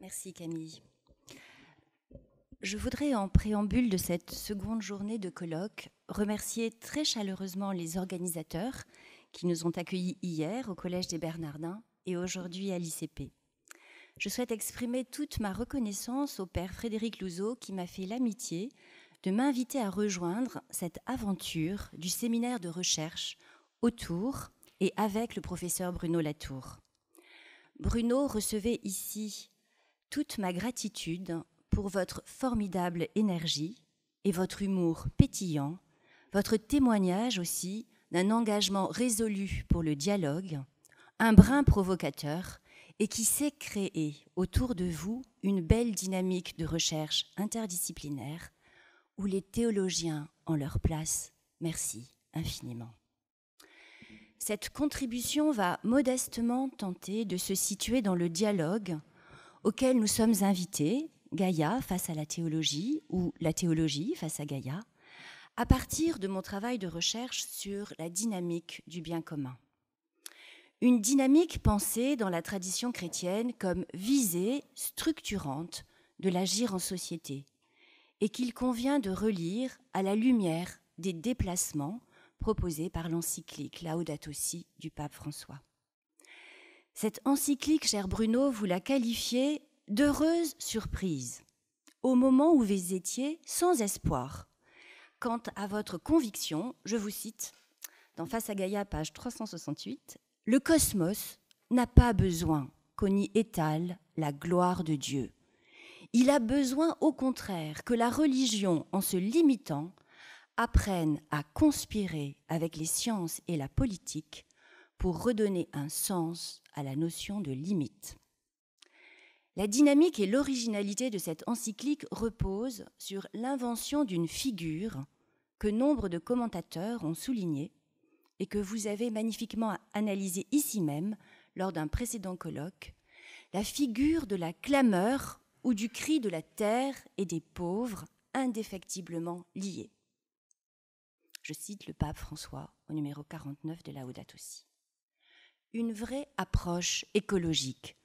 Merci Camille. Je voudrais, en préambule de cette seconde journée de colloque, remercier très chaleureusement les organisateurs qui nous ont accueillis hier au Collège des Bernardins et aujourd'hui à l'ICP. Je souhaite exprimer toute ma reconnaissance au père Frédéric Louzeau qui m'a fait l'amitié de m'inviter à rejoindre cette aventure du séminaire de recherche autour et avec le professeur Bruno Latour. Bruno recevait ici toute ma gratitude pour votre formidable énergie et votre humour pétillant, votre témoignage aussi d'un engagement résolu pour le dialogue, un brin provocateur et qui sait créer autour de vous une belle dynamique de recherche interdisciplinaire où les théologiens ont leur place. Merci infiniment. Cette contribution va modestement tenter de se situer dans le dialogue auquel nous sommes invités, Gaïa face à la théologie ou la théologie face à Gaïa, à partir de mon travail de recherche sur la dynamique du bien commun. Une dynamique pensée dans la tradition chrétienne comme visée structurante de l'agir en société et qu'il convient de relire à la lumière des déplacements proposés par l'encyclique Laudato Si du pape François. Cette encyclique, cher Bruno, vous la qualifiez d'heureuse surprise, au moment où vous étiez sans espoir. Quant à votre conviction, je vous cite, dans Face à Gaïa, page 368, « Le cosmos n'a pas besoin qu'on y étale la gloire de Dieu. Il a besoin, au contraire, que la religion, en se limitant, apprenne à conspirer avec les sciences et la politique pour redonner un sens à la notion de limite. » La dynamique et l'originalité de cette encyclique reposent sur l'invention d'une figure que nombre de commentateurs ont soulignée et que vous avez magnifiquement analysée ici même lors d'un précédent colloque, la figure de la clameur ou du cri de la terre et des pauvres indéfectiblement liés. Je cite le pape François au numéro 49 de Laudato Si. Une vraie approche écologique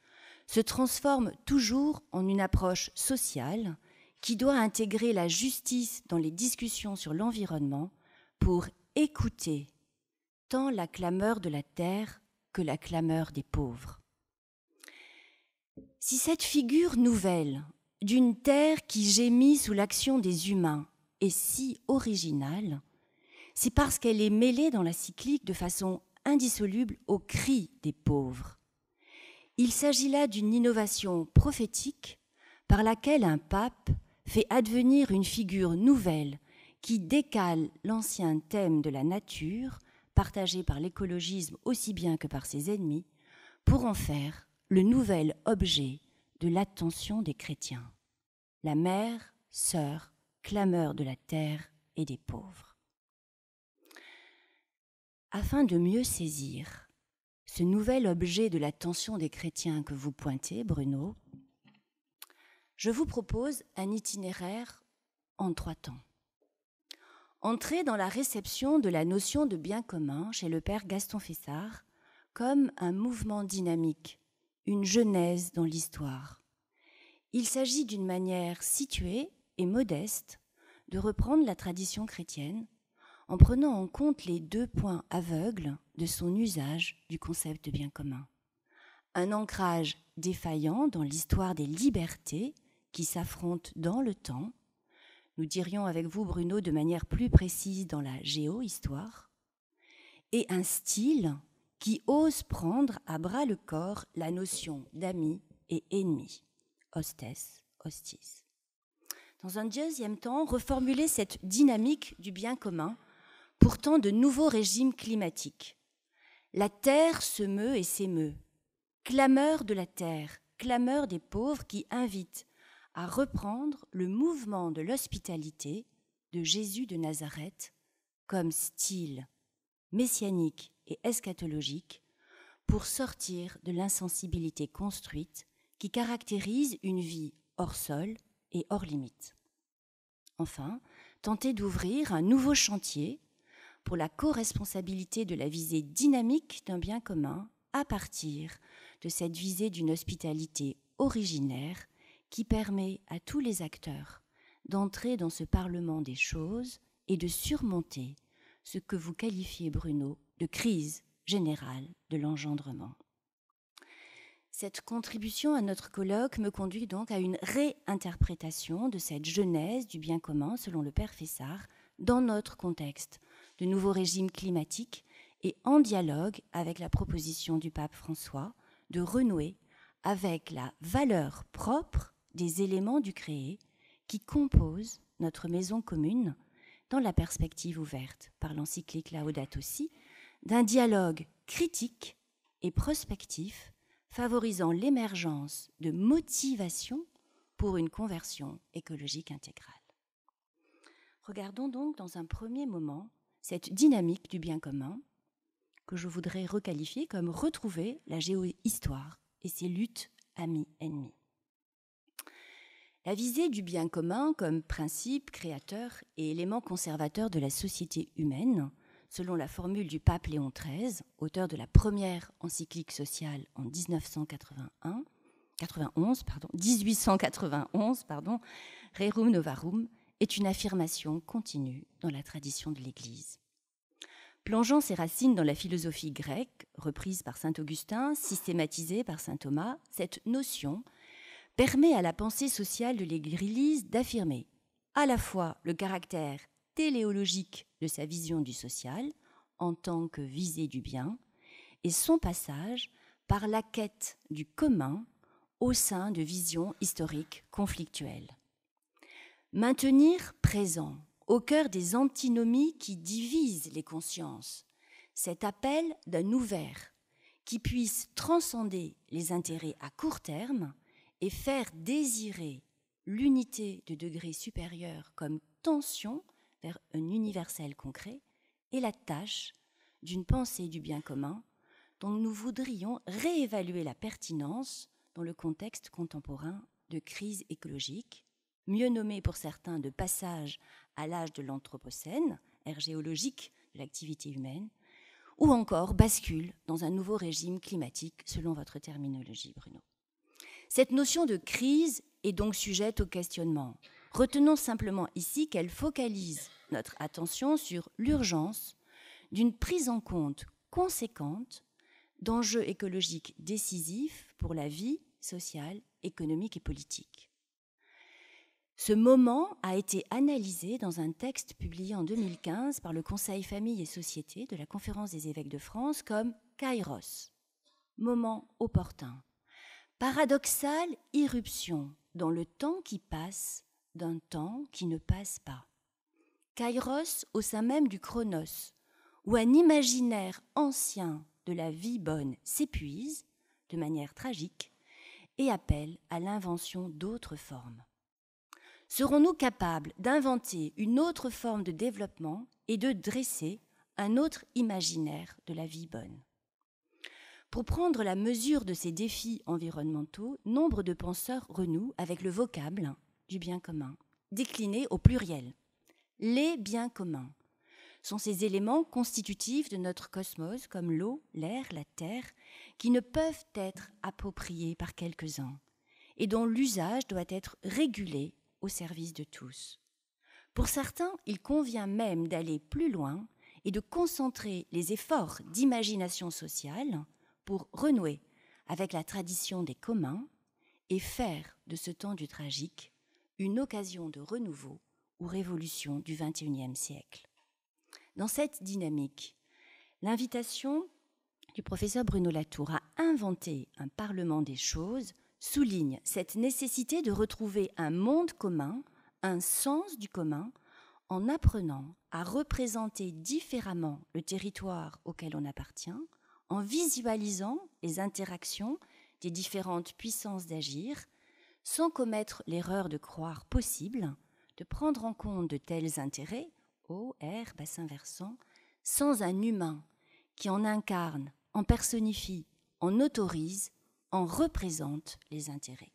se transforme toujours en une approche sociale qui doit intégrer la justice dans les discussions sur l'environnement pour écouter tant la clameur de la terre que la clameur des pauvres. Si cette figure nouvelle d'une terre qui gémit sous l'action des humains est si originale, c'est parce qu'elle est mêlée dans la cyclique de façon indissoluble au cri des pauvres. Il s'agit là d'une innovation prophétique par laquelle un pape fait advenir une figure nouvelle qui décale l'ancien thème de la nature, partagé par l'écologisme aussi bien que par ses ennemis, pour en faire le nouvel objet de l'attention des chrétiens. La mère, sœur, clameur de la terre et des pauvres. Afin de mieux saisir ce nouvel objet de l'attention des chrétiens que vous pointez, Bruno, je vous propose un itinéraire en 3 temps. Entrez dans la réception de la notion de bien commun chez le père Gaston Fessard comme un mouvement dynamique, une genèse dans l'histoire. Il s'agit d'une manière située et modeste de reprendre la tradition chrétienne en prenant en compte les 2 points aveugles de son usage du concept de bien commun. Un ancrage défaillant dans l'histoire des libertés qui s'affrontent dans le temps, nous dirions avec vous, Bruno, de manière plus précise dans la géohistoire, et un style qui ose prendre à bras le corps la notion d'ami et ennemi, hostes, hostis. Dans un deuxième temps, reformuler cette dynamique du bien commun pourtant de nouveaux régimes climatiques. La terre se meut et s'émeut. Clameur de la terre, clameur des pauvres qui invite à reprendre le mouvement de l'hospitalité de Jésus de Nazareth comme style messianique et eschatologique pour sortir de l'insensibilité construite qui caractérise une vie hors sol et hors limite. Enfin, tenter d'ouvrir un nouveau chantier pour la co-responsabilité de la visée dynamique d'un bien commun à partir de cette visée d'une hospitalité originaire qui permet à tous les acteurs d'entrer dans ce parlement des choses et de surmonter ce que vous qualifiez, Bruno, de crise générale de l'engendrement. Cette contribution à notre colloque me conduit donc à une réinterprétation de cette genèse du bien commun, selon le père Fessard, dans notre contexte de nouveau régime climatique et en dialogue avec la proposition du pape François de renouer avec la valeur propre des éléments du créé qui composent notre maison commune dans la perspective ouverte par l'encyclique Laudato Si d'un dialogue critique et prospectif favorisant l'émergence de motivations pour une conversion écologique intégrale. Regardons donc dans un premier moment cette dynamique du bien commun que je voudrais requalifier comme retrouver la géohistoire et ses luttes amis-ennemis. La visée du bien commun comme principe créateur et élément conservateur de la société humaine, selon la formule du pape Léon XIII, auteur de la première encyclique sociale en 1891, Rerum Novarum, est une affirmation continue dans la tradition de l'Église. Plongeant ses racines dans la philosophie grecque, reprise par saint Augustin, systématisée par saint Thomas, cette notion permet à la pensée sociale de l'Église d'affirmer à la fois le caractère téléologique de sa vision du social en tant que visée du bien et son passage par la quête du commun au sein de visions historiques conflictuelles. Maintenir présent au cœur des antinomies qui divisent les consciences cet appel d'un ouvert qui puisse transcender les intérêts à court terme et faire désirer l'unité de degré supérieur comme tension vers un universel concret est la tâche d'une pensée du bien commun dont nous voudrions réévaluer la pertinence dans le contexte contemporain de crise écologique, mieux nommé pour certains de passage à l'âge de l'Anthropocène, ère géologique de l'activité humaine, ou encore bascule dans un nouveau régime climatique, selon votre terminologie, Bruno. Cette notion de crise est donc sujette au questionnement. Retenons simplement ici qu'elle focalise notre attention sur l'urgence d'une prise en compte conséquente d'enjeux écologiques décisifs pour la vie sociale, économique et politique. Ce moment a été analysé dans un texte publié en 2015 par le Conseil Famille et Société de la Conférence des évêques de France comme Kairos, moment opportun, paradoxale irruption dans le temps qui passe d'un temps qui ne passe pas. Kairos au sein même du chronos, où un imaginaire ancien de la vie bonne s'épuise de manière tragique et appelle à l'invention d'autres formes. Serons-nous capables d'inventer une autre forme de développement et de dresser un autre imaginaire de la vie bonne? Pour prendre la mesure de ces défis environnementaux, nombre de penseurs renouent avec le vocable du bien commun, décliné au pluriel. Les biens communs sont ces éléments constitutifs de notre cosmos, comme l'eau, l'air, la terre, qui ne peuvent être appropriés par quelques-uns et dont l'usage doit être régulé au service de tous. Pour certains, il convient même d'aller plus loin et de concentrer les efforts d'imagination sociale pour renouer avec la tradition des communs et faire de ce temps du tragique une occasion de renouveau ou révolution du XXIe siècle. Dans cette dynamique, l'invitation du professeur Bruno Latour à inventer un parlement des choses souligne cette nécessité de retrouver un monde commun, un sens du commun, en apprenant à représenter différemment le territoire auquel on appartient, en visualisant les interactions des différentes puissances d'agir, sans commettre l'erreur de croire possible de prendre en compte de tels intérêts, eau, air, bassin versant, sans un humain qui en incarne, en personnifie, en autorise, en représente les intérêts.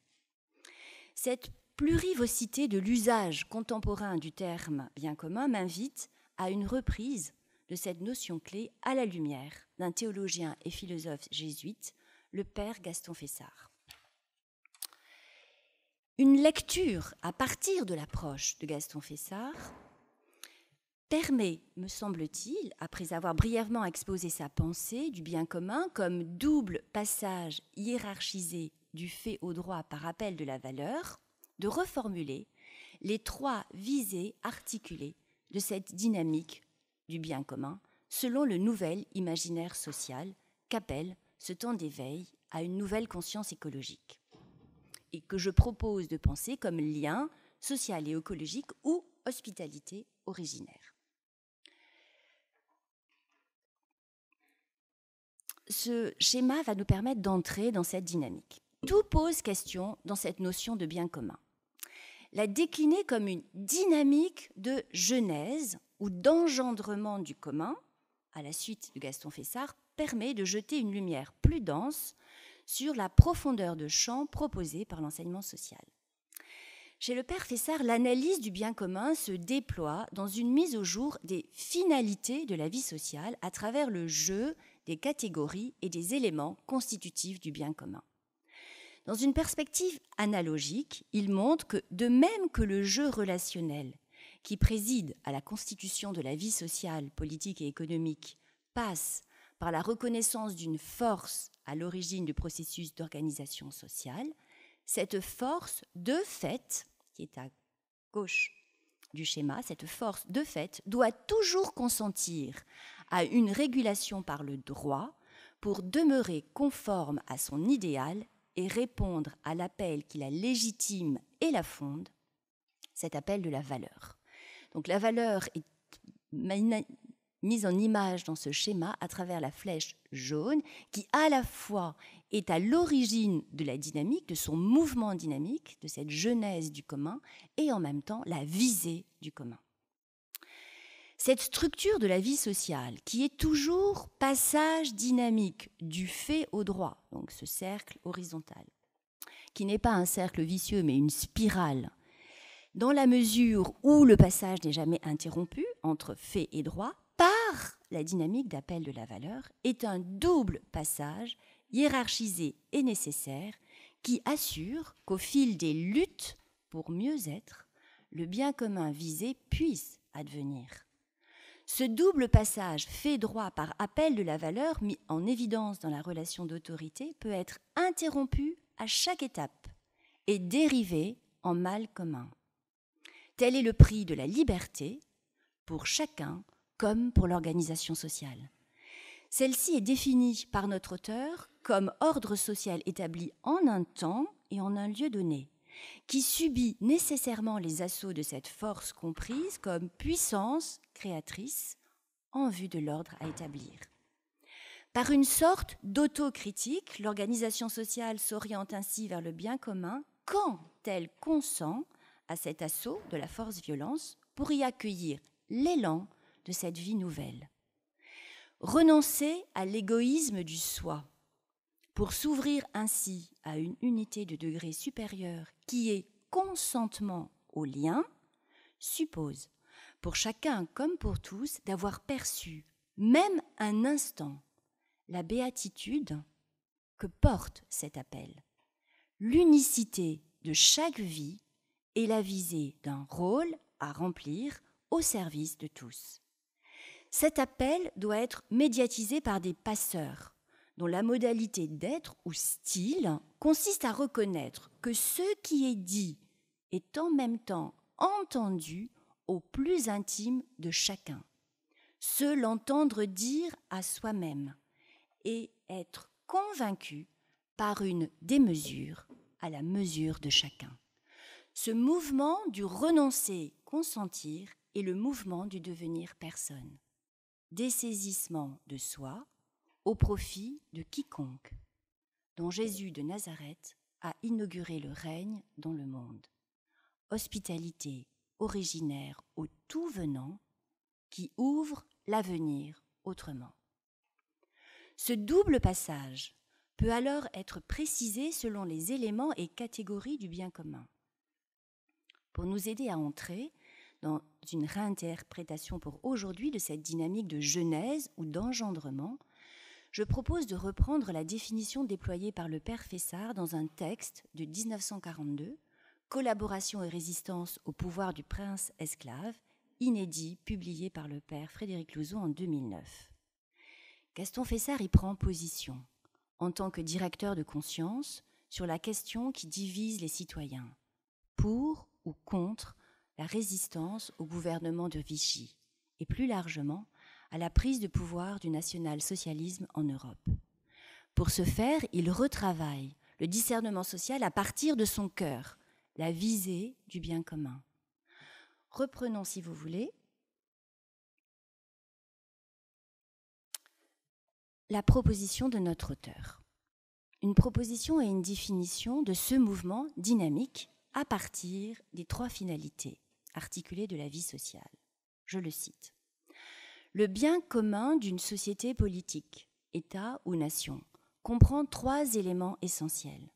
Cette plurivocité de l'usage contemporain du terme bien commun m'invite à une reprise de cette notion clé à la lumière d'un théologien et philosophe jésuite, le père Gaston Fessard. Une lecture à partir de l'approche de Gaston Fessard permet, me semble-t-il, après avoir brièvement exposé sa pensée du bien commun comme double passage hiérarchisé du fait au droit par appel de la valeur, de reformuler les trois visées articulées de cette dynamique du bien commun selon le nouvel imaginaire social qu'appelle ce temps d'éveil à une nouvelle conscience écologique et que je propose de penser comme lien social et écologique ou hospitalité originaire. Ce schéma va nous permettre d'entrer dans cette dynamique. Tout pose question dans cette notion de bien commun. La décliner comme une dynamique de genèse ou d'engendrement du commun, à la suite de Gaston Fessard, permet de jeter une lumière plus dense sur la profondeur de champ proposée par l'enseignement social. Chez le père Fessard, l'analyse du bien commun se déploie dans une mise au jour des finalités de la vie sociale à travers le jeu des catégories et des éléments constitutifs du bien commun. Dans une perspective analogique, il montre que, de même que le jeu relationnel qui préside à la constitution de la vie sociale, politique et économique passe par la reconnaissance d'une force à l'origine du processus d'organisation sociale, cette force de fait, qui est à gauche du schéma, cette force de fait doit toujours consentir à une régulation par le droit pour demeurer conforme à son idéal et répondre à l'appel qui la légitime et la fonde, cet appel de la valeur. Donc la valeur est mise en image dans ce schéma à travers la flèche jaune qui à la fois est à l'origine de la dynamique, de son mouvement dynamique, de cette genèse du commun et en même temps la visée du commun. Cette structure de la vie sociale qui est toujours passage dynamique du fait au droit, donc ce cercle horizontal, qui n'est pas un cercle vicieux mais une spirale, dans la mesure où le passage n'est jamais interrompu entre fait et droit, par la dynamique d'appel de la valeur, est un double passage hiérarchisé et nécessaire qui assure qu'au fil des luttes pour mieux être, le bien commun visé puisse advenir. Ce double passage fait droit par appel de la valeur mis en évidence dans la relation d'autorité peut être interrompu à chaque étape et dérivé en mal commun. Tel est le prix de la liberté pour chacun comme pour l'organisation sociale. Celle-ci est définie par notre auteur comme ordre social établi en un temps et en un lieu donné, qui subit nécessairement les assauts de cette force comprise comme puissance créatrice en vue de l'ordre à établir. Par une sorte d'autocritique, l'organisation sociale s'oriente ainsi vers le bien commun quand elle consent à cet assaut de la force-violence pour y accueillir l'élan de cette vie nouvelle. Renoncer à l'égoïsme du soi pour s'ouvrir ainsi à une unité de degré supérieur qui est consentement au lien suppose, pour chacun comme pour tous, d'avoir perçu, même un instant, la béatitude que porte cet appel, l'unicité de chaque vie et la visée d'un rôle à remplir au service de tous. Cet appel doit être médiatisé par des passeurs dont la modalité d'être ou style consiste à reconnaître que ce qui est dit est en même temps entendu au plus intime de chacun, se l'entendre dire à soi-même et être convaincu par une démesure à la mesure de chacun. Ce mouvement du renoncer, consentir est le mouvement du devenir personne, dessaisissement de soi au profit de quiconque, dont Jésus de Nazareth a inauguré le règne dans le monde. Hospitalité originaire au tout venant qui ouvre l'avenir autrement. Ce double passage peut alors être précisé selon les éléments et catégories du bien commun. Pour nous aider à entrer dans une réinterprétation pour aujourd'hui de cette dynamique de genèse ou d'engendrement, je propose de reprendre la définition déployée par le père Fessard dans un texte de 1942, Collaboration et résistance au pouvoir du prince esclave, inédit, publié par le père Frédéric Louzeau en 2009. Gaston Fessard y prend position, en tant que directeur de conscience, sur la question qui divise les citoyens, pour ou contre la résistance au gouvernement de Vichy, et plus largement à la prise de pouvoir du national-socialisme en Europe. Pour ce faire, il retravaille le discernement social à partir de son cœur, la visée du bien commun. Reprenons, si vous voulez, la proposition de notre auteur. Une proposition et une définition de ce mouvement dynamique à partir des 3 finalités articulées de la vie sociale. Je le cite. Le bien commun d'une société politique, État ou nation, comprend 3 éléments essentiels.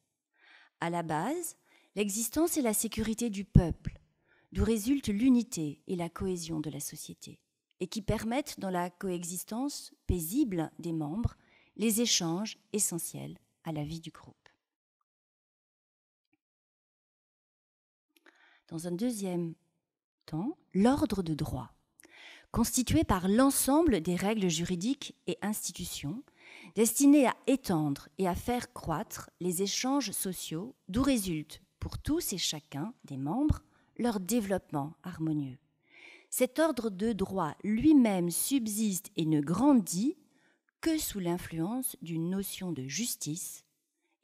À la base, l'existence et la sécurité du peuple, d'où résulte l'unité et la cohésion de la société, et qui permettent, dans la coexistence paisible des membres, les échanges essentiels à la vie du groupe. Dans un deuxième temps, l'ordre de droit, constitué par l'ensemble des règles juridiques et institutions, destinées à étendre et à faire croître les échanges sociaux, d'où résulte, pour tous et chacun des membres, leur développement harmonieux. Cet ordre de droit lui-même subsiste et ne grandit que sous l'influence d'une notion de justice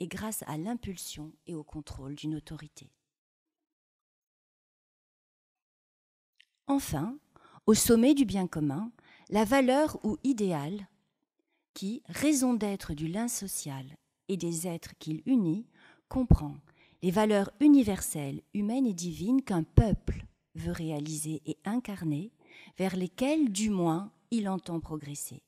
et grâce à l'impulsion et au contrôle d'une autorité. Enfin, au sommet du bien commun, la valeur ou idéal qui, raison d'être du lien social et des êtres qu'il unit, comprend les valeurs universelles, humaines et divines qu'un peuple veut réaliser et incarner, vers lesquelles, du moins, il entend progresser.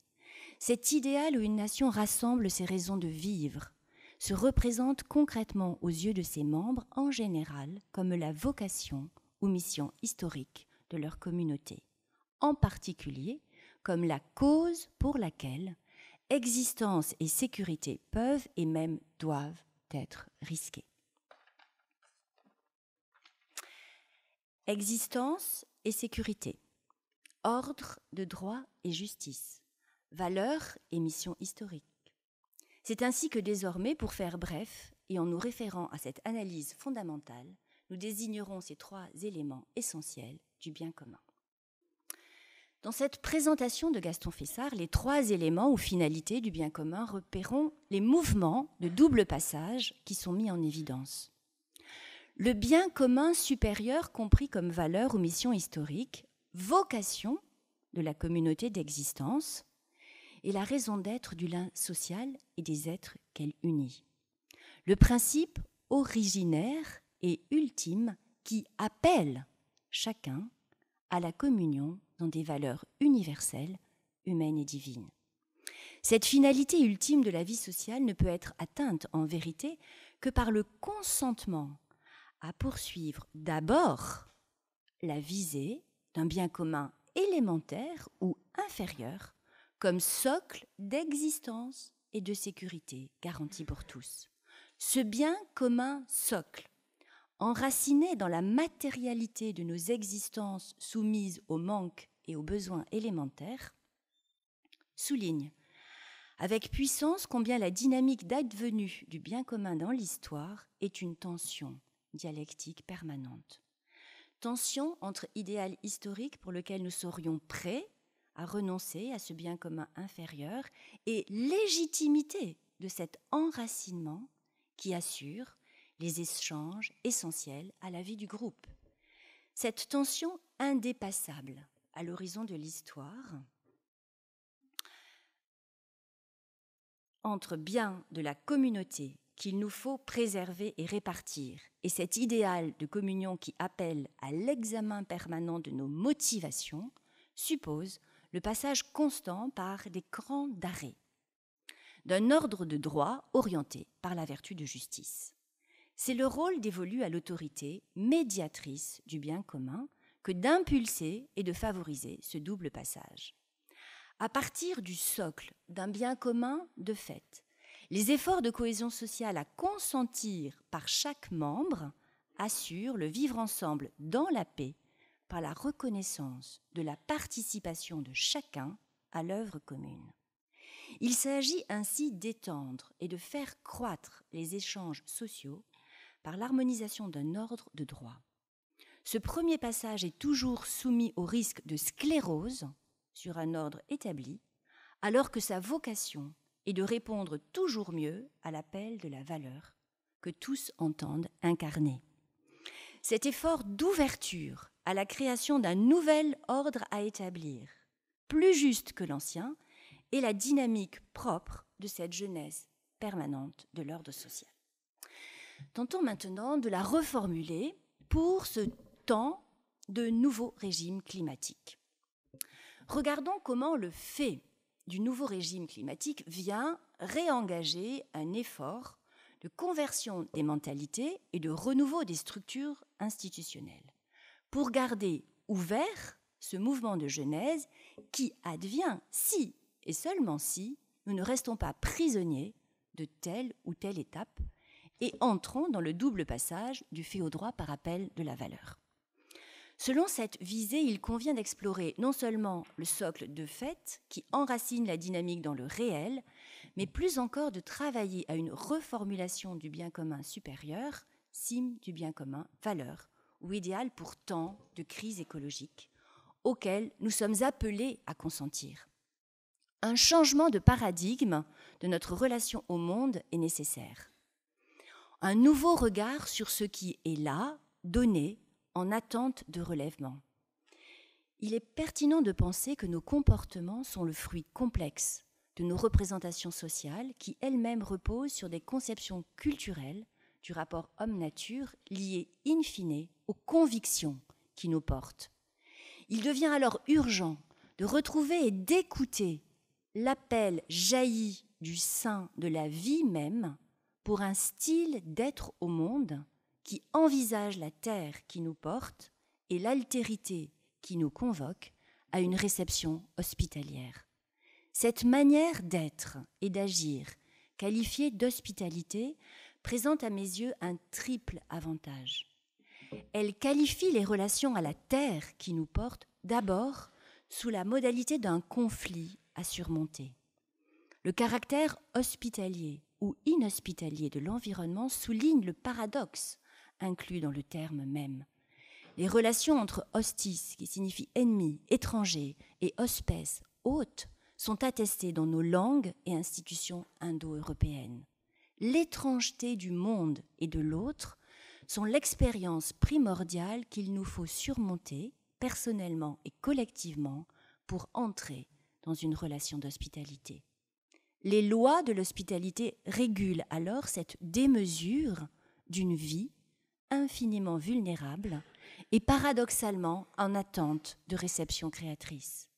Cet idéal où une nation rassemble ses raisons de vivre se représente concrètement aux yeux de ses membres en général comme la vocation ou mission historique de leur communauté, en particulier comme la cause pour laquelle existence et sécurité peuvent et même doivent être risquées. Existence et sécurité, ordre de droit et justice, valeurs et mission historique. C'est ainsi que désormais, pour faire bref, et en nous référant à cette analyse fondamentale, nous désignerons ces 3 éléments essentiels du bien commun. Dans cette présentation de Gaston Fessard, les 3 éléments ou finalités du bien commun repérons les mouvements de double passage qui sont mis en évidence. Le bien commun supérieur compris comme valeur ou mission historique, vocation de la communauté d'existence et la raison d'être du lien social et des êtres qu'elle unit. Le principe originaire et ultime qui appelle chacun à la communion dans des valeurs universelles, humaines et divines. Cette finalité ultime de la vie sociale ne peut être atteinte en vérité que par le consentement à poursuivre d'abord la visée d'un bien commun élémentaire ou inférieur comme socle d'existence et de sécurité garanti pour tous. Ce bien commun socle, enraciné dans la matérialité de nos existences soumises au manque et aux besoins élémentaires, souligne avec puissance combien la dynamique d'advenue du bien commun dans l'histoire est une tension dialectique permanente. Tension entre idéal historique pour lequel nous serions prêts à renoncer à ce bien commun inférieur et légitimité de cet enracinement qui assure les échanges essentiels à la vie du groupe. Cette tension indépassable à l'horizon de l'histoire entre bien de la communauté qu'il nous faut préserver et répartir, et cet idéal de communion qui appelle à l'examen permanent de nos motivations, suppose le passage constant par des crans d'arrêt, d'un ordre de droit orienté par la vertu de justice. C'est le rôle dévolu à l'autorité médiatrice du bien commun que d'impulser et de favoriser ce double passage. À partir du socle d'un bien commun de fait, les efforts de cohésion sociale à consentir par chaque membre assure le vivre ensemble dans la paix par la reconnaissance de la participation de chacun à l'œuvre commune. Il s'agit ainsi d'étendre et de faire croître les échanges sociaux par l'harmonisation d'un ordre de droit. Ce premier passage est toujours soumis au risque de sclérose sur un ordre établi, alors que sa vocation est de répondre toujours mieux à l'appel de la valeur que tous entendent incarner. Cet effort d'ouverture à la création d'un nouvel ordre à établir, plus juste que l'ancien, est la dynamique propre de cette jeunesse permanente de l'ordre social. Tentons maintenant de la reformuler pour ce temps de nouveau régime climatique. Regardons comment le fait du nouveau régime climatique vient réengager un effort de conversion des mentalités et de renouveau des structures institutionnelles pour garder ouvert ce mouvement de genèse qui advient si et seulement si nous ne restons pas prisonniers de telle ou telle étape et entrons dans le double passage du fait au droit par appel de la valeur. Selon cette visée, il convient d'explorer non seulement le socle de fait qui enracine la dynamique dans le réel, mais plus encore de travailler à une reformulation du bien commun supérieur, cime du bien commun, valeur, ou idéal pour tant de crises écologiques, auxquelles nous sommes appelés à consentir. Un changement de paradigme de notre relation au monde est nécessaire. Un nouveau regard sur ce qui est là, donné, en attente de relèvement. Il est pertinent de penser que nos comportements sont le fruit complexe de nos représentations sociales qui elles-mêmes reposent sur des conceptions culturelles du rapport homme-nature liées in fine aux convictions qui nous portent. Il devient alors urgent de retrouver et d'écouter l'appel jailli du sein de la vie même pour un style d'être au monde qui envisage la terre qui nous porte et l'altérité qui nous convoque à une réception hospitalière. Cette manière d'être et d'agir, qualifiée d'hospitalité, présente à mes yeux un triple avantage. Elle qualifie les relations à la terre qui nous porte d'abord sous la modalité d'un conflit à surmonter. Le caractère hospitalier ou inhospitalier de l'environnement souligne le paradoxe inclus dans le terme même. Les relations entre hostis, qui signifie ennemi, étranger, et hospes, hôte, sont attestées dans nos langues et institutions indo-européennes. L'étrangeté du monde et de l'autre sont l'expérience primordiale qu'il nous faut surmonter, personnellement et collectivement, pour entrer dans une relation d'hospitalité. Les lois de l'hospitalité régulent alors cette démesure d'une vie infiniment vulnérable et paradoxalement en attente de réception créatrice.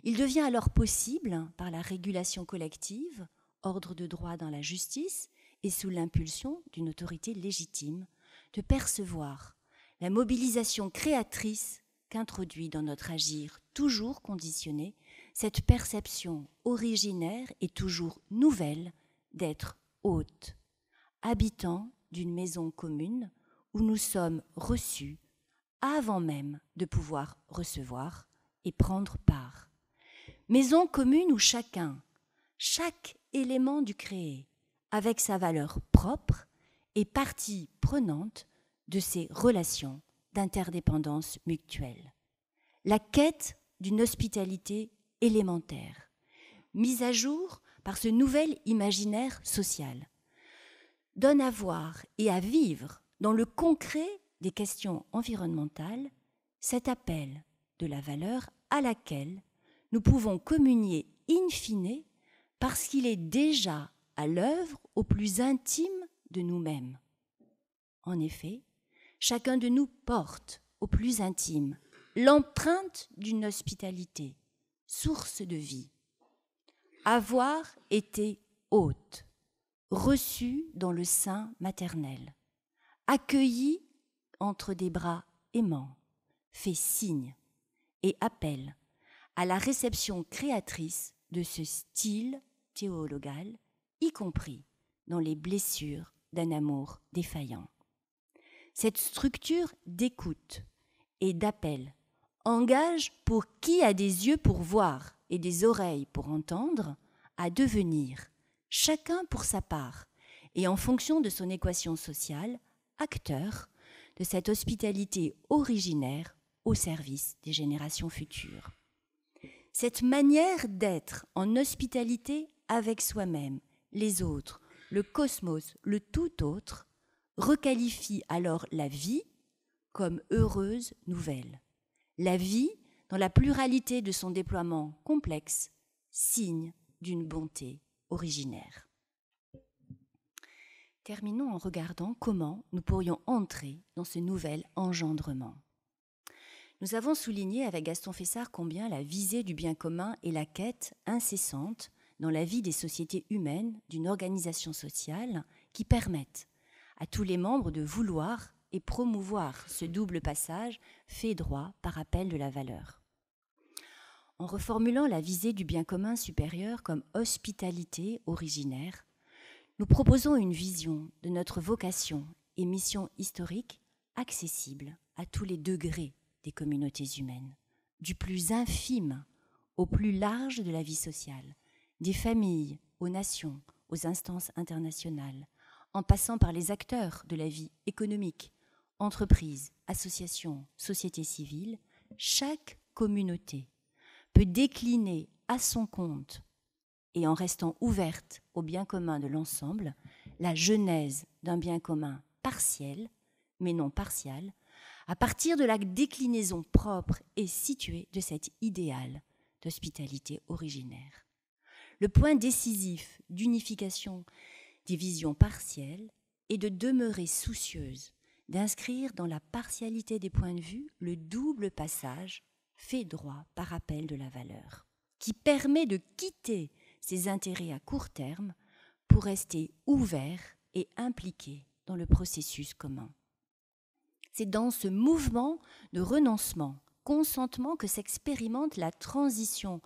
Il devient alors possible, par la régulation collective, ordre de droit dans la justice et sous l'impulsion d'une autorité légitime, de percevoir la mobilisation créatrice qu'introduit dans notre agir toujours conditionné cette perception originaire et toujours nouvelle d'être hôte, habitant d'une maison commune où nous sommes reçus avant même de pouvoir recevoir et prendre part. Maison commune où chacun, chaque élément du créé, avec sa valeur propre, est partie prenante de ces relations d'interdépendance mutuelle. La quête d'une hospitalité élémentaire, mise à jour par ce nouvel imaginaire social, donne à voir et à vivre dans le concret des questions environnementales cet appel de la valeur à laquelle nous pouvons communier in fine parce qu'il est déjà à l'œuvre au plus intime de nous-mêmes. En effet, chacun de nous porte au plus intime l'empreinte d'une hospitalité, source de vie. Avoir été hôte, reçu dans le sein maternel, accueilli entre des bras aimants, fait signe et appelle à la réception créatrice de ce style théologal, y compris dans les blessures d'un amour défaillant. Cette structure d'écoute et d'appel engage pour qui a des yeux pour voir et des oreilles pour entendre à devenir, chacun pour sa part et en fonction de son équation sociale, acteur de cette hospitalité originaire au service des générations futures. Cette manière d'être en hospitalité avec soi-même, les autres, le cosmos, le tout autre, requalifie alors la vie comme heureuse nouvelle. La vie, dans la pluralité de son déploiement complexe, signe d'une bonté originaire. Terminons en regardant comment nous pourrions entrer dans ce nouvel engendrement. Nous avons souligné avec Gaston Fessard combien la visée du bien commun est la quête incessante dans la vie des sociétés humaines d'une organisation sociale qui permette à tous les membres de vouloir et promouvoir ce double passage fait droit par appel de la valeur. En reformulant la visée du bien commun supérieur comme hospitalité originaire, nous proposons une vision de notre vocation et mission historique accessible à tous les degrés des communautés humaines, du plus infime au plus large de la vie sociale, des familles aux nations, aux instances internationales, en passant par les acteurs de la vie économique, entreprises, associations, sociétés civiles, chaque communauté peut décliner à son compte et en restant ouverte au bien commun de l'ensemble, la genèse d'un bien commun partiel, mais non partial, à partir de la déclinaison propre et située de cet idéal d'hospitalité originaire. Le point décisif d'unification des visions partielles est de demeurer soucieuse, d'inscrire dans la partialité des points de vue le double passage fait droit par appel de la valeur, qui permet de quitter ses intérêts à court terme pour rester ouvert et impliqué dans le processus commun. C'est dans ce mouvement de renoncement, consentement que s'expérimente la transition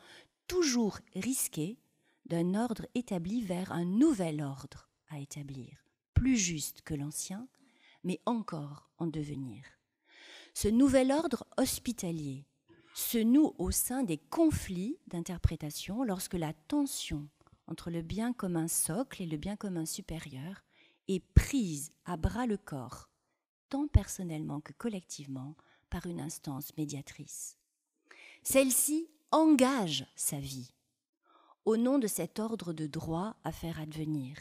toujours risquée d'un ordre établi vers un nouvel ordre à établir, plus juste que l'ancien, mais encore en devenir. Ce nouvel ordre hospitalier se noue au sein des conflits d'interprétation lorsque la tension entre le bien commun socle et le bien commun supérieur est prise à bras-le-corps, tant personnellement que collectivement, par une instance médiatrice. Celle-ci engage sa vie au nom de cet ordre de droit à faire advenir,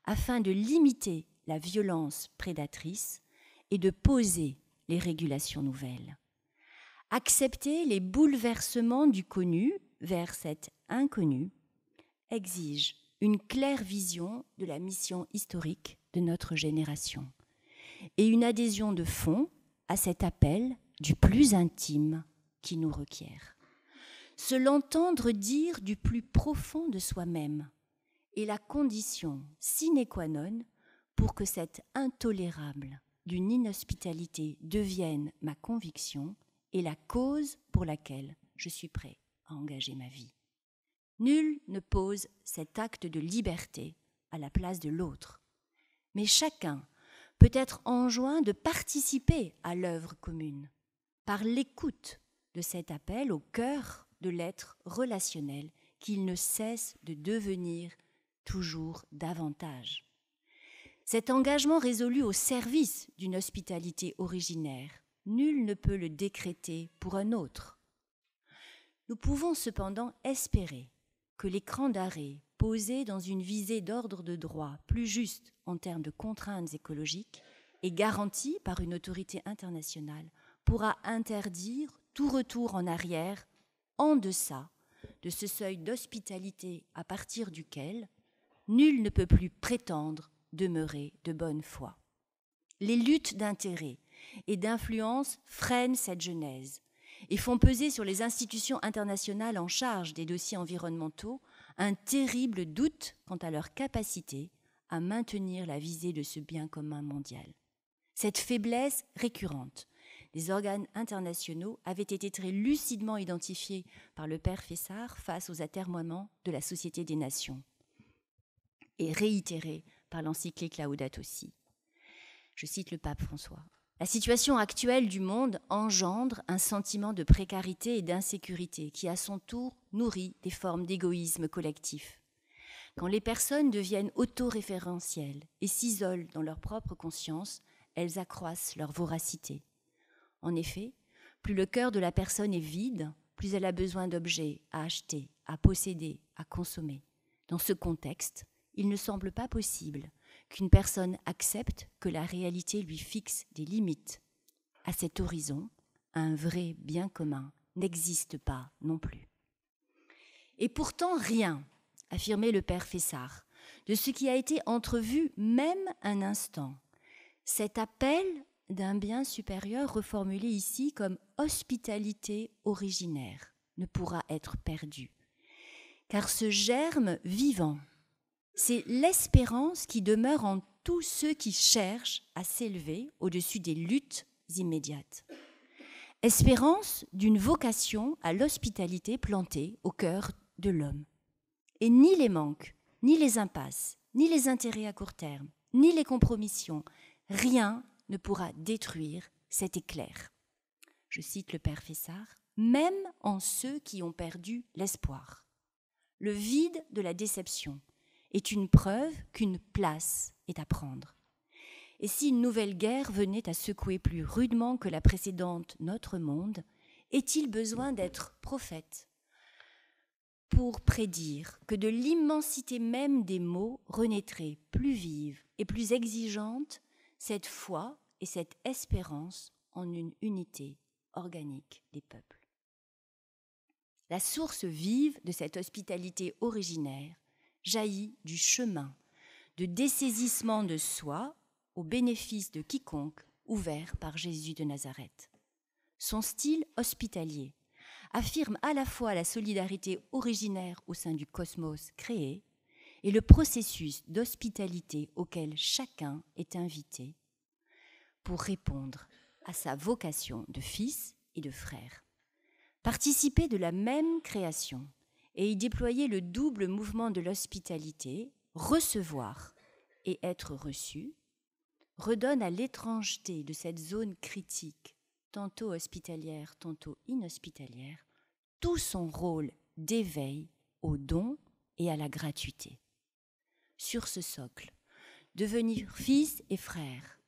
afin de limiter la violence prédatrice et de poser les régulations nouvelles. Accepter les bouleversements du connu vers cet inconnu exige une claire vision de la mission historique de notre génération et une adhésion de fond à cet appel du plus intime qui nous requiert. Se l'entendre dire du plus profond de soi-même est la condition sine qua non pour que cette intolérable d'une inhospitalité devienne ma conviction et la cause pour laquelle je suis prêt à engager ma vie. Nul ne pose cet acte de liberté à la place de l'autre, mais chacun peut être enjoint de participer à l'œuvre commune par l'écoute de cet appel au cœur de l'être relationnel qu'il ne cesse de devenir toujours davantage. Cet engagement résolu au service d'une hospitalité originaire, nul ne peut le décréter pour un autre. Nous pouvons cependant espérer que l'écran d'arrêt posé dans une visée d'ordre de droit plus juste en termes de contraintes écologiques et garanti par une autorité internationale pourra interdire tout retour en arrière en deçà de ce seuil d'hospitalité à partir duquel nul ne peut plus prétendre demeurer de bonne foi. Les luttes d'intérêt et d'influence freinent cette genèse et font peser sur les institutions internationales en charge des dossiers environnementaux un terrible doute quant à leur capacité à maintenir la visée de ce bien commun mondial. Cette faiblesse récurrente des organes internationaux avait été très lucidement identifiée par le père Fessard face aux atermoiements de la Société des Nations et réitérée par l'encyclique Laudato Si. Je cite le pape François. La situation actuelle du monde engendre un sentiment de précarité et d'insécurité qui, à son tour, nourrit des formes d'égoïsme collectif. Quand les personnes deviennent autoréférentielles et s'isolent dans leur propre conscience, elles accroissent leur voracité. En effet, plus le cœur de la personne est vide, plus elle a besoin d'objets à acheter, à posséder, à consommer. Dans ce contexte, il ne semble pas possible qu'une personne accepte que la réalité lui fixe des limites. À cet horizon, un vrai bien commun n'existe pas non plus. Et pourtant rien, affirmait le père Fessard, de ce qui a été entrevu même un instant. Cet appel d'un bien supérieur reformulé ici comme hospitalité originaire ne pourra être perdu. Car ce germe vivant, c'est l'espérance qui demeure en tous ceux qui cherchent à s'élever au-dessus des luttes immédiates. Espérance d'une vocation à l'hospitalité plantée au cœur de l'homme. Et ni les manques, ni les impasses, ni les intérêts à court terme, ni les compromissions, rien ne pourra détruire cet éclair. Je cite le père Fessard, même en ceux qui ont perdu l'espoir. Le vide de la déception est une preuve qu'une place est à prendre. Et si une nouvelle guerre venait à secouer plus rudement que la précédente notre monde, est-il besoin d'être prophète pour prédire que de l'immensité même des mots renaîtrait plus vive et plus exigeante cette foi et cette espérance en une unité organique des peuples. La source vive de cette hospitalité originaire jaillit du chemin de dessaisissement de soi au bénéfice de quiconque ouvert par Jésus de Nazareth. Son style hospitalier affirme à la fois la solidarité originaire au sein du cosmos créé et le processus d'hospitalité auquel chacun est invité pour répondre à sa vocation de fils et de frère. Participer de la même création et y déployer le double mouvement de l'hospitalité, recevoir et être reçu, redonne à l'étrangeté de cette zone critique, tantôt hospitalière, tantôt inhospitalière, tout son rôle d'éveil au don et à la gratuité. Sur ce socle, devenir fils et frère,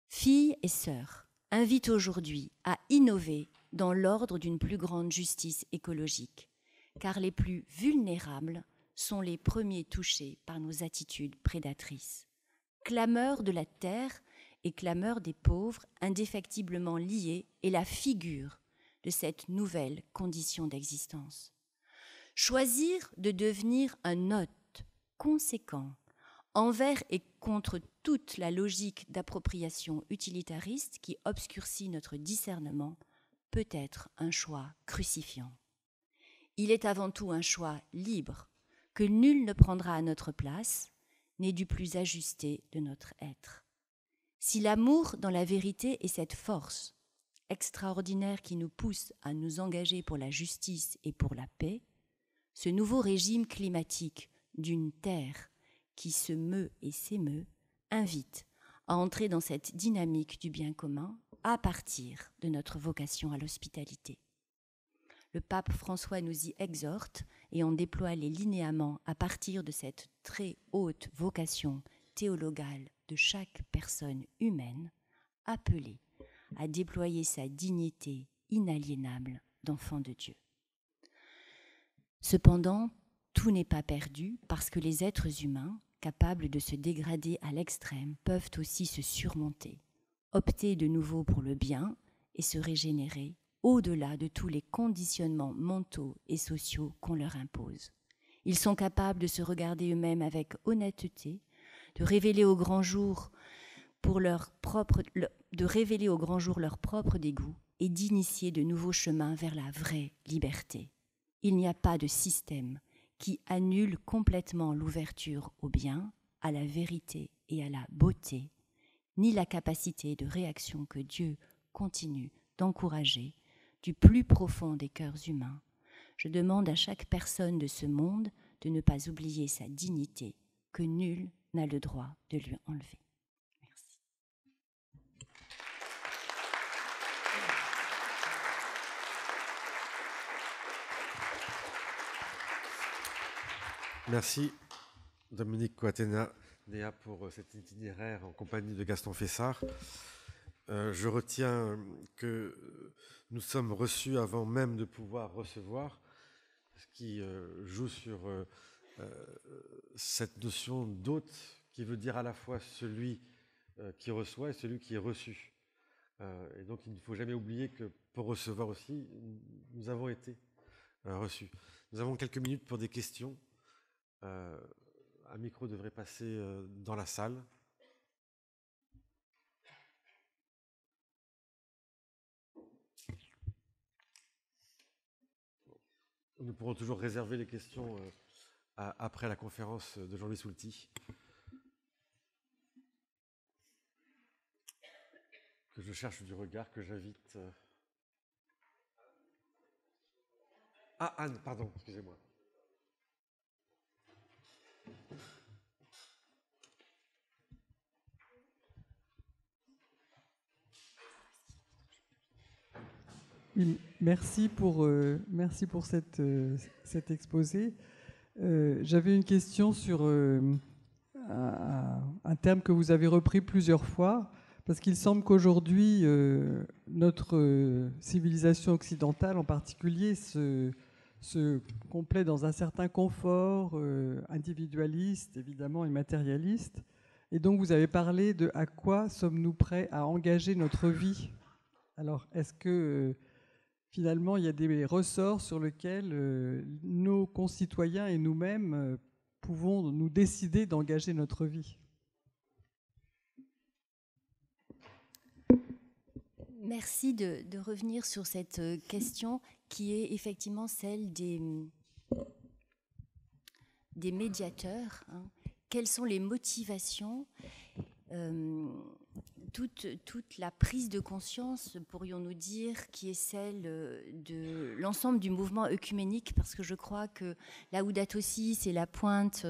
fille et sœur, invite aujourd'hui à innover dans l'ordre d'une plus grande justice écologique, car les plus vulnérables sont les premiers touchés par nos attitudes prédatrices. Clameur de la terre et clameur des pauvres, indéfectiblement liés, est la figure de cette nouvelle condition d'existence. Choisir de devenir un hôte conséquent envers et contre toute la logique d'appropriation utilitariste qui obscurcit notre discernement peut être un choix crucifiant. Il est avant tout un choix libre que nul ne prendra à notre place, né du plus ajusté de notre être. Si l'amour dans la vérité est cette force extraordinaire qui nous pousse à nous engager pour la justice et pour la paix, ce nouveau régime climatique d'une terre qui se meut et s'émeut invite à entrer dans cette dynamique du bien commun à partir de notre vocation à l'hospitalité. Le pape François nous y exhorte et en déploie les linéaments à partir de cette très haute vocation théologale de chaque personne humaine appelée à déployer sa dignité inaliénable d'enfant de Dieu. Cependant, tout n'est pas perdu parce que les êtres humains, capables de se dégrader à l'extrême, peuvent aussi se surmonter, opter de nouveau pour le bien et se régénérer au-delà de tous les conditionnements mentaux et sociaux qu'on leur impose. Ils sont capables de se regarder eux-mêmes avec honnêteté, de révéler au grand jour leur propre dégoût et d'initier de nouveaux chemins vers la vraie liberté. Il n'y a pas de système qui annule complètement l'ouverture au bien, à la vérité et à la beauté, ni la capacité de réaction que Dieu continue d'encourager du plus profond des cœurs humains. Je demande à chaque personne de ce monde de ne pas oublier sa dignité, que nul n'a le droit de lui enlever. Merci. Merci Dominique Coatena Néa pour cet itinéraire en compagnie de Gaston Fessard. Je retiens que nous sommes reçus avant même de pouvoir recevoir, ce qui joue sur cette notion d'hôte qui veut dire à la fois celui qui reçoit et celui qui est reçu. Et donc il ne faut jamais oublier que pour recevoir aussi, nous avons été reçus. Nous avons quelques minutes pour des questions. Un micro devrait passer dans la salle. Nous pourrons toujours réserver les questions après la conférence de Jean-Louis Soulty, que je cherche du regard, que j'invite. Ah, Anne, pardon, excusez-moi. Merci pour cet exposé. J'avais une question sur un terme que vous avez repris plusieurs fois, parce qu'il semble qu'aujourd'hui, notre civilisation occidentale en particulier se complaît dans un certain confort individualiste, évidemment, et matérialiste. Et donc, vous avez parlé de à quoi sommes-nous prêts à engager notre vie. Alors, est-ce que finalement, il y a des ressorts sur lesquels nos concitoyens et nous-mêmes pouvons nous décider d'engager notre vie? Merci de revenir sur cette question qui est effectivement celle des médiateurs. Quelles sont les motivations toute la prise de conscience, pourrions-nous dire, qui est celle de l'ensemble du mouvement œcuménique, parce que je crois que Laudato Si, c'est la pointe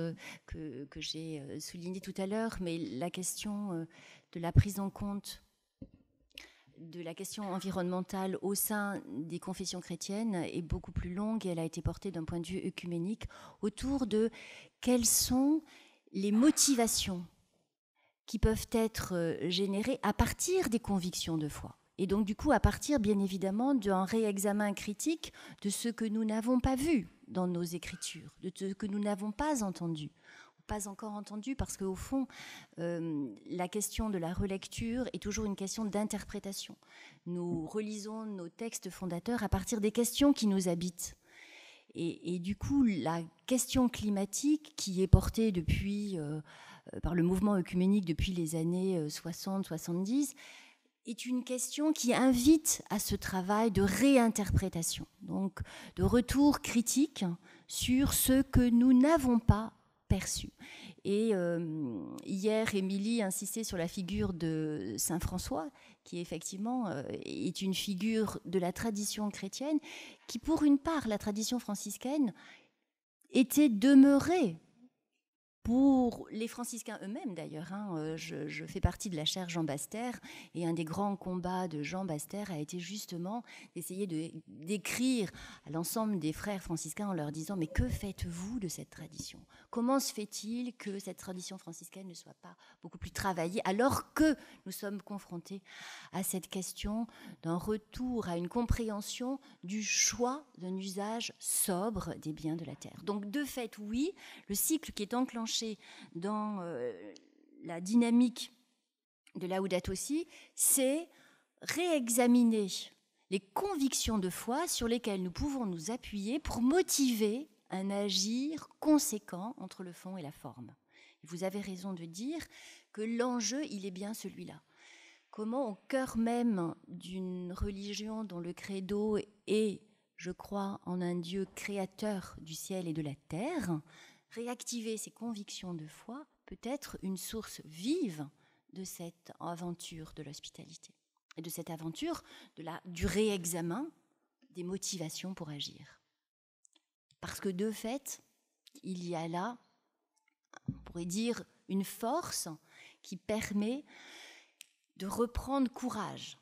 que j'ai soulignée tout à l'heure, mais la question de la prise en compte de la question environnementale au sein des confessions chrétiennes est beaucoup plus longue et elle a été portée d'un point de vue œcuménique autour de quelles sont les motivations qui peuvent être générées à partir des convictions de foi. Et donc, du coup, à partir, bien évidemment, d'un réexamen critique de ce que nous n'avons pas vu dans nos écritures, de ce que nous n'avons pas entendu. Pas encore entendu, parce qu'au fond, la question de la relecture est toujours une question d'interprétation. Nous relisons nos textes fondateurs à partir des questions qui nous habitent. Et du coup, la question climatique qui est portée depuis... par le mouvement œcuménique depuis les années 60-70, est une question qui invite à ce travail de réinterprétation, donc de retour critique sur ce que nous n'avons pas perçu. Et hier, Émilie insistait sur la figure de Saint François, qui effectivement est une figure de la tradition chrétienne, qui pour une part, la tradition franciscaine, était demeurée pour les franciscains eux-mêmes, d'ailleurs. Je fais partie de la chaire Jean Baster, et un des grands combats de Jean Baster a été justement d'essayer d'écrire à l'ensemble des frères franciscains en leur disant « Mais que faites-vous de cette tradition ? Comment se fait-il que cette tradition franciscaine ne soit pas beaucoup plus travaillée alors que nous sommes confrontés à cette question d'un retour à une compréhension du choix d'un usage sobre des biens de la terre ?» Donc, de fait, oui, le cycle qui est enclenché dans la dynamique de Laudato Si, c'est réexaminer les convictions de foi sur lesquelles nous pouvons nous appuyer pour motiver un agir conséquent entre le fond et la forme. Vous avez raison de dire que l'enjeu, il est bien celui-là. Comment, au cœur même d'une religion dont le credo est, je crois, en un Dieu créateur du ciel et de la terre, réactiver ces convictions de foi peut être une source vive de cette aventure de l'hospitalité et de cette aventure du réexamen des motivations pour agir. Parce que de fait, il y a là, on pourrait dire, une force qui permet de reprendre courage.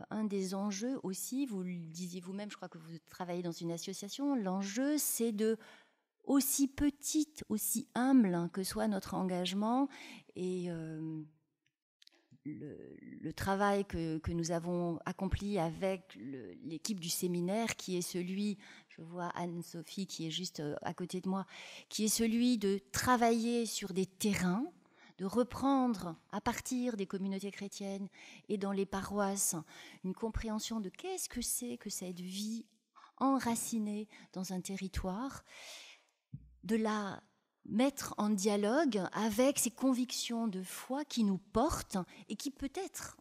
Un des enjeux aussi, vous le disiez vous-même, je crois que vous travaillez dans une association, l'enjeu c'est de aussi petite, aussi humble que soit notre engagement et le travail que nous avons accompli avec l'équipe du séminaire, qui est celui, je vois Anne-Sophie qui est juste à côté de moi, qui est celui de travailler sur des terrains, de reprendre à partir des communautés chrétiennes et dans les paroisses une compréhension de qu'est-ce que c'est que cette vie enracinée dans un territoire, de la mettre en dialogue avec ces convictions de foi qui nous portent et qui peut-être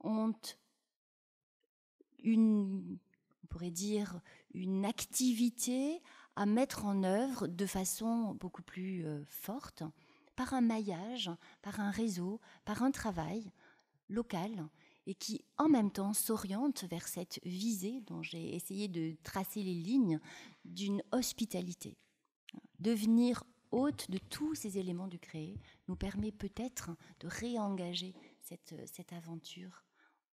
ont on pourrait dire, une activité à mettre en œuvre de façon beaucoup plus forte, par un maillage, par un réseau, par un travail local, et qui en même temps s'oriente vers cette visée dont j'ai essayé de tracer les lignes d'une hospitalité. Devenir hôte de tous ces éléments du créé nous permet peut-être de réengager cette aventure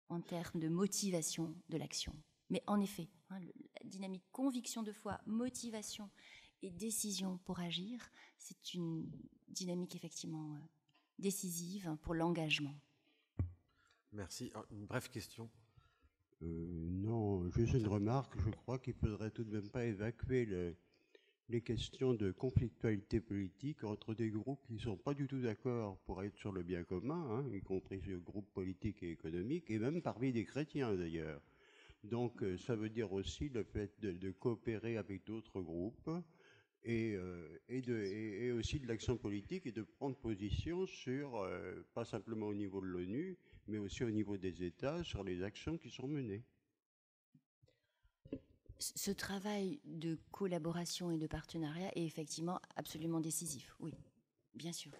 en termes de motivation de l'action. Mais en effet, la dynamique conviction de foi, motivation et décision pour agir, c'est une dynamique effectivement décisive pour l'engagement. Merci. Une brève question. Non, juste une remarque. Je crois qu'il ne faudrait tout de même pas évacuer les questions de conflictualité politique entre des groupes qui ne sont pas du tout d'accord pour être sur le bien commun, y compris sur le groupe politique et économique, et même parmi des chrétiens d'ailleurs. Donc ça veut dire aussi le fait de coopérer avec d'autres groupes et aussi de l'action politique et de prendre position sur, pas simplement au niveau de l'ONU, mais aussi au niveau des États, sur les actions qui sont menées. Ce travail de collaboration et de partenariat est effectivement absolument décisif, oui, bien sûr.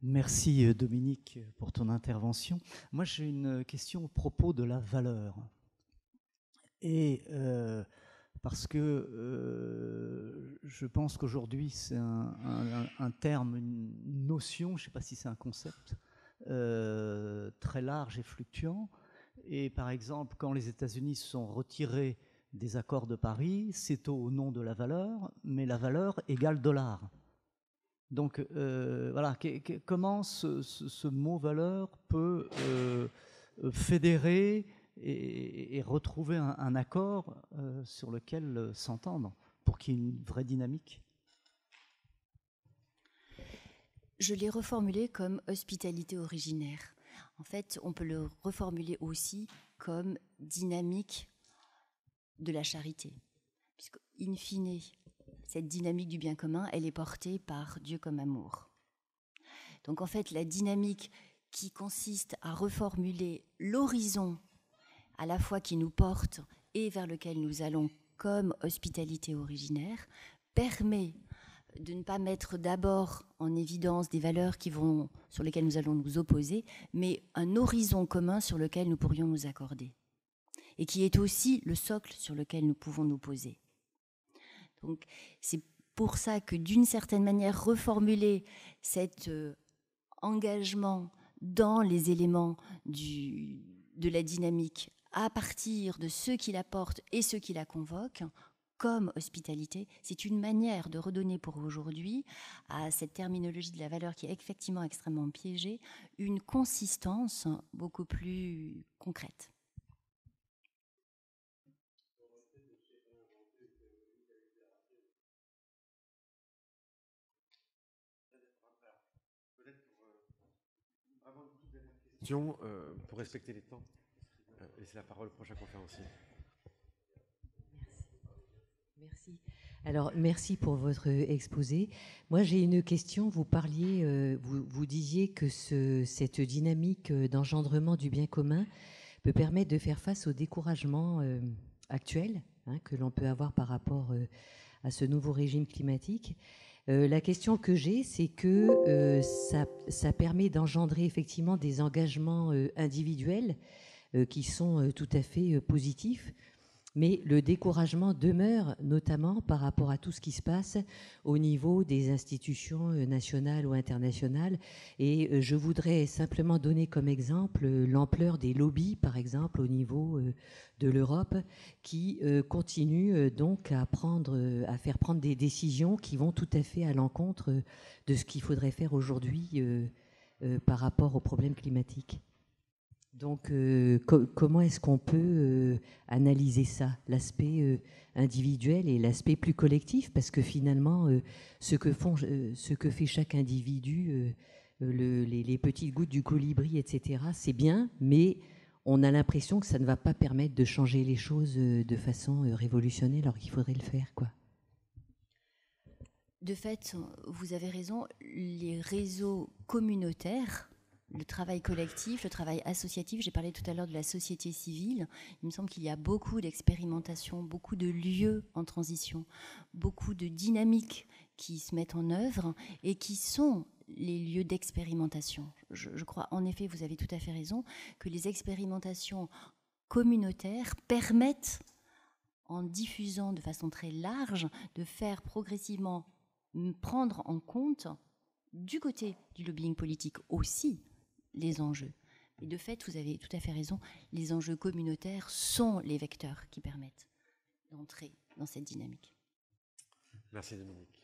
Merci Dominique pour ton intervention. Moi j'ai une question au propos de la valeur. Et parce que je pense qu'aujourd'hui c'est un terme, une notion, je ne sais pas si c'est un concept, très large et fluctuant. Et par exemple, quand les États-Unis se sont retirés des accords de Paris, c'est au nom de la valeur, mais la valeur égale dollar. Donc voilà, comment ce mot valeur peut fédérer et retrouver un accord sur lequel s'entendre pour qu'il y ait une vraie dynamique? Je l'ai reformulé comme hospitalité originaire. En fait, on peut le reformuler aussi comme dynamique de la charité. Puisque, in fine, cette dynamique du bien commun, elle est portée par Dieu comme amour. Donc en fait, la dynamique qui consiste à reformuler l'horizon à la fois qui nous porte et vers lequel nous allons comme hospitalité originaire, permet de ne pas mettre d'abord en évidence des valeurs sur lesquelles nous allons nous opposer, mais un horizon commun sur lequel nous pourrions nous accorder, et qui est aussi le socle sur lequel nous pouvons nous poser. Donc c'est pour ça que d'une certaine manière, reformuler cet engagement dans les éléments de la dynamique à partir de ceux qui la portent et ceux qui la convoquent, comme hospitalité, c'est une manière de redonner pour aujourd'hui à cette terminologie de la valeur qui est effectivement extrêmement piégée, une consistance beaucoup plus concrète. Pour respecter les temps, laissez la parole au prochain conférencier. Merci. Alors, merci pour votre exposé. Moi, j'ai une question. Vous parliez, vous disiez que cette dynamique d'engendrement du bien commun peut permettre de faire face au découragement actuel que l'on peut avoir par rapport à ce nouveau régime climatique. La question que j'ai, c'est que ça permet d'engendrer effectivement des engagements individuels qui sont tout à fait positifs. Mais le découragement demeure, notamment par rapport à tout ce qui se passe au niveau des institutions nationales ou internationales. Et je voudrais simplement donner comme exemple l'ampleur des lobbies, par exemple, au niveau de l'Europe, qui continuent donc à faire prendre des décisions qui vont tout à fait à l'encontre de ce qu'il faudrait faire aujourd'hui par rapport aux problèmes climatiques. Donc, comment est-ce qu'on peut analyser ça, l'aspect individuel et l'aspect plus collectif? Parce que finalement, ce que fait chaque individu, les petites gouttes du colibri, etc., c'est bien, mais on a l'impression que ça ne va pas permettre de changer les choses de façon révolutionnaire, alors qu'il faudrait le faire, quoi. De fait, vous avez raison, les réseaux communautaires, le travail collectif, le travail associatif, j'ai parlé tout à l'heure de la société civile, il me semble qu'il y a beaucoup d'expérimentations, beaucoup de lieux en transition, beaucoup de dynamiques qui se mettent en œuvre et qui sont les lieux d'expérimentation. Je crois, en effet, vous avez tout à fait raison, que les expérimentations communautaires permettent, en diffusant de façon très large, de faire progressivement prendre en compte, du côté du lobbying politique aussi, les enjeux. Et de fait, vous avez tout à fait raison, les enjeux communautaires sont les vecteurs qui permettent d'entrer dans cette dynamique. Merci Dominique.